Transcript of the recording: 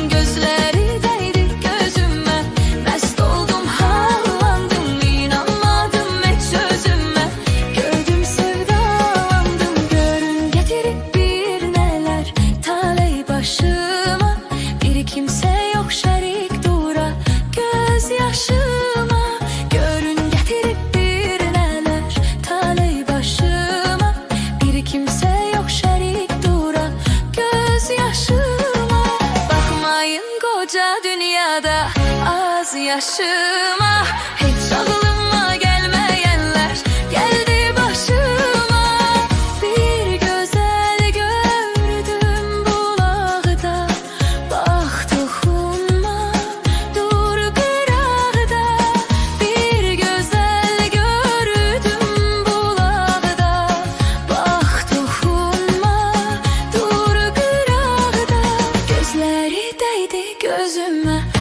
gözleri değdi gözüme. Mest oldum, havlandım, inanmadım hiç sözüme. Gördüm, sevdalandım, görün getirip bir neler taley başıma. Bir kimse yok şerik dura gözyaşıma. Görün getirip bir neler taley başıma. Bir kimse yok şerik dura gözyaşıma. Bakmayın koca dünyada az yaşıma. Hiç aklıma gelmeyenler geldi başıma. Bir güzel gördüm bulakta, bak dokunma, dur kırağda. Bir güzel gördüm bulakta, bak dokunma, dur kırağda. Gözleri değdi gözüme.